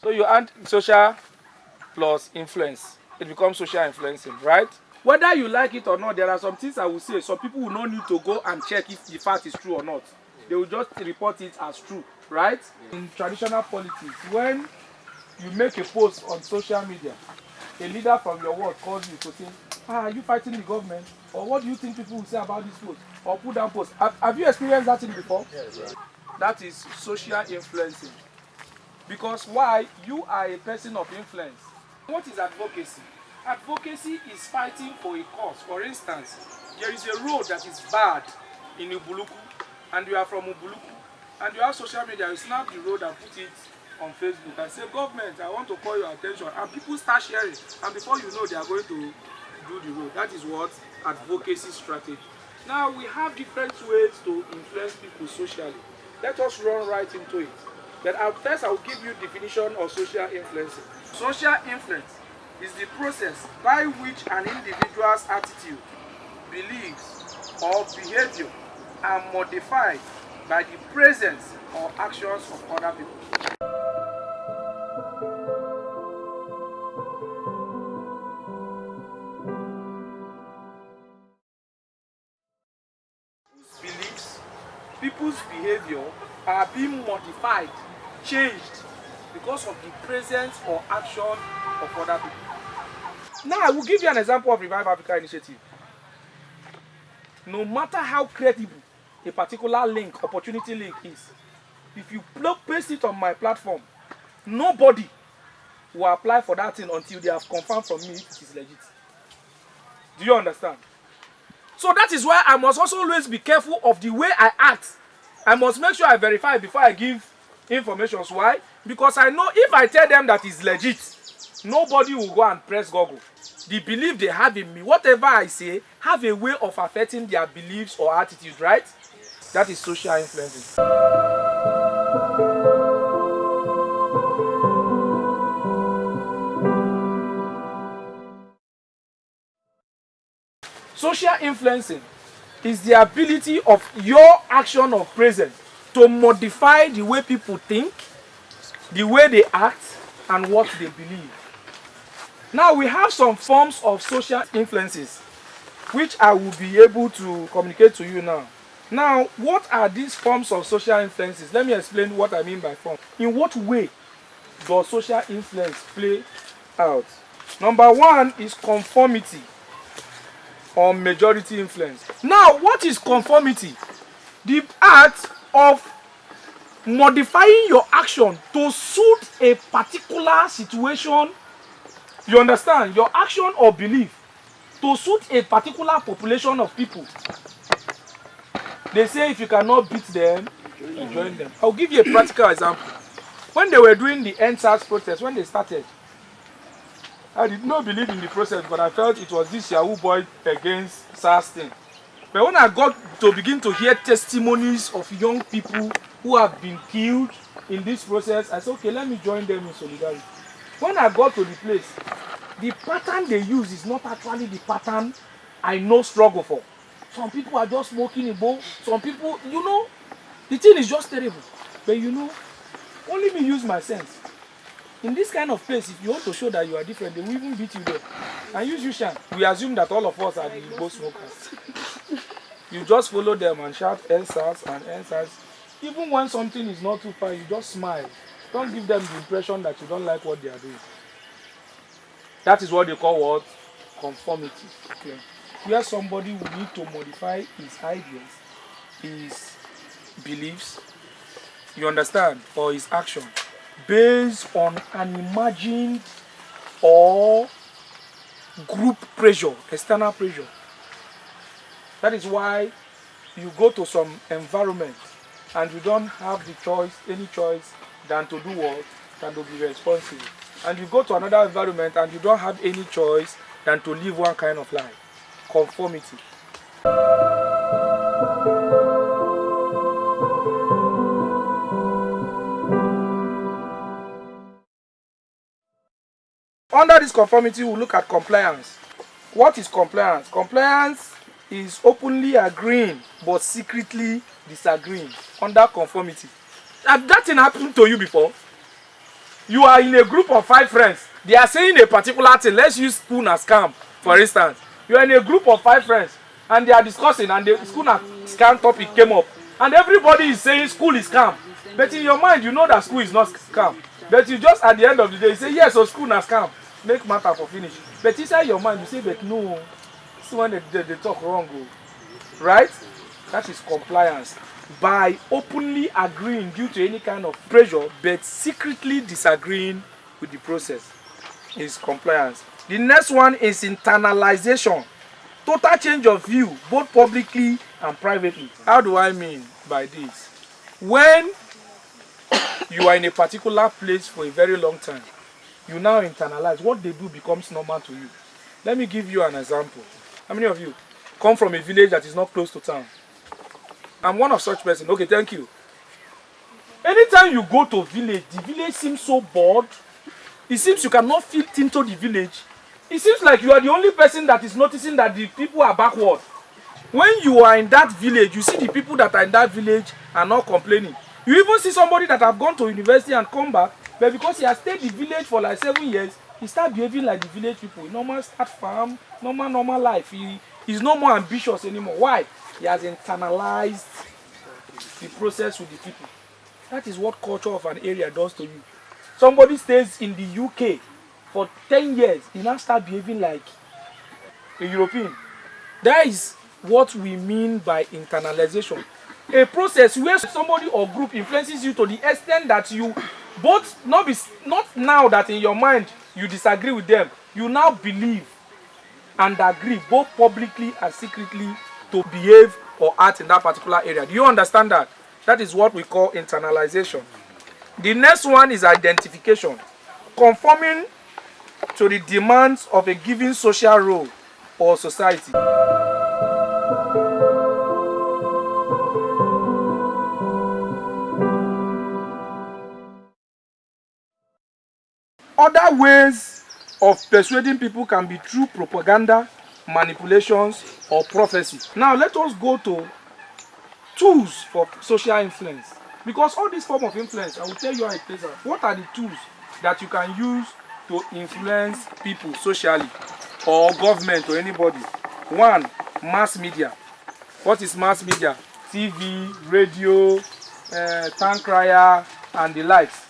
So you add social plus influence. It becomes social influencing, right? Whether you like it or not, there are some things I will say. Some people will not need to go and check if the fact is true or not. They will just report it as true, right? In traditional politics, when you make a post on social media, a leader from your ward calls you to say, are you fighting the government? Or what do you think people will say about this post? Or put down post. Have you experienced that thing before? Yes, right. That is social influencing. Because why? You are a person of influence. What is advocacy? Advocacy is fighting for a cause. For instance, there is a road that is bad in Ubuluku, and you are from Ubuluku, and you have social media, you snap the road and put it on Facebook and say, government, I want to call your attention, and people start sharing, and before you know, they are going to do the road. That is what advocacy strategy. Now, we have different ways to influence people socially. Let us run right into it. But first, I will give you definition of social influencing. Social influence is the process by which an individual's attitude, beliefs, or behavior are modified by the presence or actions of other people. Beliefs, people's behavior are being modified, changed because of the presence or action of other people. Now, I will give you an example of Revive Africa initiative. No matter how credible a particular link, opportunity link is, if you paste it on my platform, nobody will apply for that thing until they have confirmed from me if it is legit. Do you understand? So that is why I must also always be careful of the way I act. I must make sure I verify before I give information. Why? Because I know if I tell them that it's legit, nobody will go and press Google. The belief they have in me, whatever I say, have a way of affecting their beliefs or attitudes, right? That is social influencing. Social influencing is the ability of your action or presence to modify the way people think, the way they act, and what they believe. Now, we have some forms of social influences which I will be able to communicate to you now. Now, what are these forms of social influences? Let me explain what I mean by form. In what way does social influence play out? Number one is conformity or majority influence. Now, what is conformity? The act of modifying your action to suit a particular situation. You understand? Your action or belief to suit a particular population of people. They say if you cannot beat them, you join them. I'll give you a practical example. When they were doing the NSAS protest, when they started, I did not believe in the process, but I felt it was this Yahoo boy against SARS thing. But when I got to begin to hear testimonies of young people who have been killed in this process, I said, okay, let me join them in solidarity. When I got to the place, the pattern they use is not actually the pattern I know struggle for. Some people are just smoking a bowl. Some people, you know, the thing is just terrible. But you know, only me use my sense. In this kind of place, if you want to show that you are different, they will even beat you there. And use you shan. We assume that all of us are the both smokers. You just follow them and shout NSAS and NSAS. Even when something is not too far, you just smile. Don't give them the impression that you don't like what they are doing. That is what they call what? Conformity. Okay. Where somebody will need to modify his ideas, his beliefs, you understand, or his action, based on an imagined or group pressure, external pressure. That is why you go to some environment and you don't have the choice, any choice, than to do what? Than to be responsible. And you go to another environment and you don't have any choice than to live one kind of life. Conformity. Under this conformity, we'll look at compliance. What is compliance? Compliance is openly agreeing but secretly disagreeing under conformity. Has that thing happened to you before? You are in a group of 5 friends. They are saying a particular thing. Let's use school as scam, for instance. You are in a group of 5 friends and they are discussing, and the school as scam topic came up. And everybody is saying school is scam. But in your mind, you know that school is not scam. But you just at the end of the day, you say, yes, so school is scam. Make matter for finish. But inside your mind, you say, but no. This is when they talk wrong. Right? That is compliance. By openly agreeing due to any kind of pressure, but secretly disagreeing with the process, is compliance. The next one is internalization. Total change of view, both publicly and privately. How do I mean by this? When you are in a particular place for a very long time, you now internalize. What they do becomes normal to you. Let me give you an example. How many of you come from a village that is not close to town? I'm one of such person. Okay, thank you. Anytime you go to village, the village seems so bored. It seems you cannot fit into the village. It seems like you are the only person that is noticing that the people are backward. When you are in that village, you see the people that are in that village are not complaining. You even see somebody that have gone to university and come back, but because he has stayed in the village for like 7 years, he start behaving like the village people. He normal start farm, normal life. He's no more ambitious anymore. Why? He has internalized the process with the people. That is what culture of an area does to you. Somebody stays in the UK for 10 years, he now start behaving like a European. That is what we mean by internalization. A process where somebody or group influences you to the extent that you both, not now that in your mind you disagree with them, you now believe and agree both publicly and secretly to behave or act in that particular area. Do you understand that? That is what we call internalization. The next one is identification. Conforming to the demands of a given social role or society. Other ways of persuading people can be through propaganda, manipulations, or prophecy. Now let us go to tools for social influence. Because all this form of influence, I will tell you how it plays out. What are the tools that you can use to influence people socially or government or anybody? One, mass media. What is mass media? TV, radio, town crier, and the likes.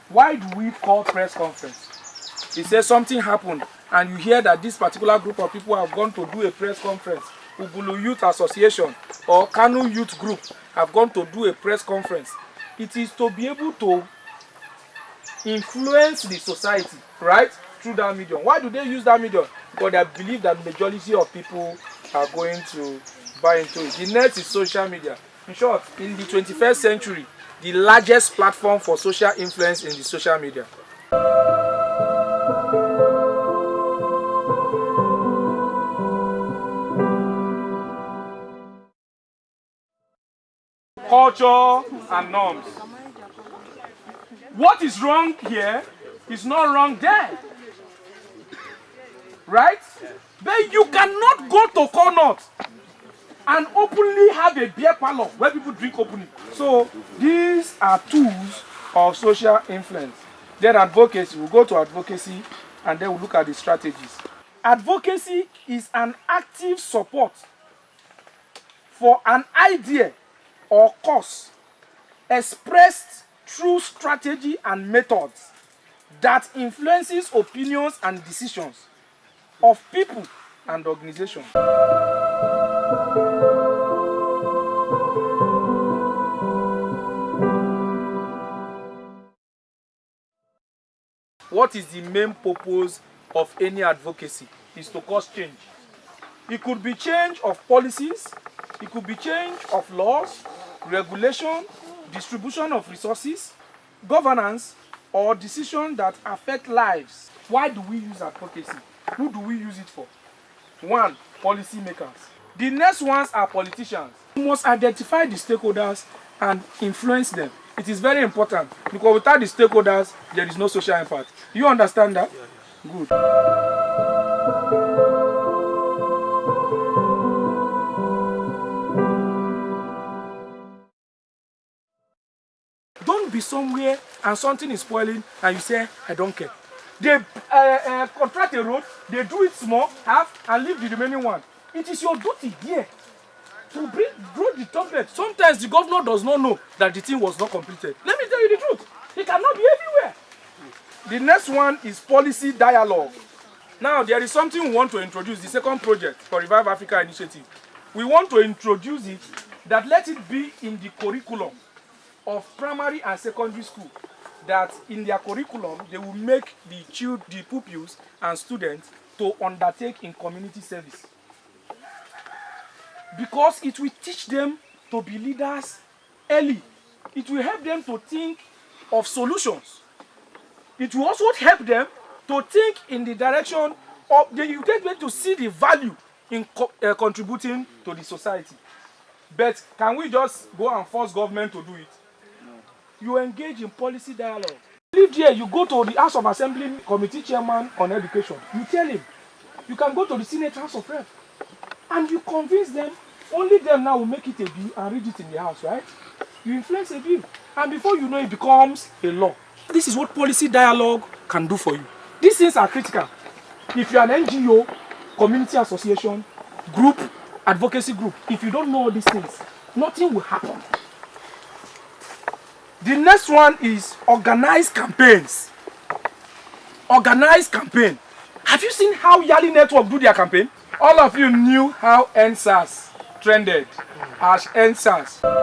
Why do we call press conference? It says something happened and you hear that this particular group of people have gone to do a press conference. Ubulu Youth Association or Kano Youth Group have gone to do a press conference. It is to be able to influence the society, right? Through that medium. Why do they use that medium? Because they believe that the majority of people are going to buy into it. The next is social media. In short, in the 21st century, the largest platform for social influence in the social media. Culture and norms. What is wrong here is not wrong there. Right? But you cannot go to Connaught and openly have a beer parlor where people drink openly. So these are tools of social influence. Then advocacy, we'll go to advocacy and then we'll look at the strategies. Advocacy is an active support for an idea or cause expressed through strategy and methods that influences opinions and decisions of people and organizations. What is the main purpose of any advocacy? Is to cause change. It could be change of policies, it could be change of laws, regulation, distribution of resources, governance, or decisions that affect lives. Why do we use advocacy? Who do we use it for? One, policy makers. The next ones are politicians. You must identify the stakeholders and influence them. It is very important because without the stakeholders, there is no social impact. You understand that? Good. Don't be somewhere and something is spoiling and you say, I don't care. They contract a road, they do it small, half, and leave the remaining one. It is your duty here to grow the trumpet. Sometimes the governor does not know that the thing was not completed. Let me tell you the truth. It cannot be everywhere. The next one is policy dialogue. Now, there is something we want to introduce, the second project for Revive Africa initiative. We want to introduce it, that let it be in the curriculum of primary and secondary school, that in their curriculum, they will make the pupils and students to undertake in community service. Because it will teach them to be leaders early. It will help them to think of solutions. It will also help them to think in the direction of, you get them to see the value in contributing to the society. But can we just go and force government to do it? No. You engage in policy dialogue. You live here, you go to the House of Assembly Committee Chairman on Education. You tell him. You can go to the Senate House of Rep. And you convince them. Only them now will make it a bill and read it in the House, right? You influence a bill. And before you know it becomes a law. This is what policy dialogue can do for you. These things are critical. If you are an NGO, community association, group, advocacy group, if you don't know all these things, nothing will happen. The next one is organized campaigns. Organized campaign. Have you seen how Yali Network do their campaign? All of you knew how NSAS trended as NSAS.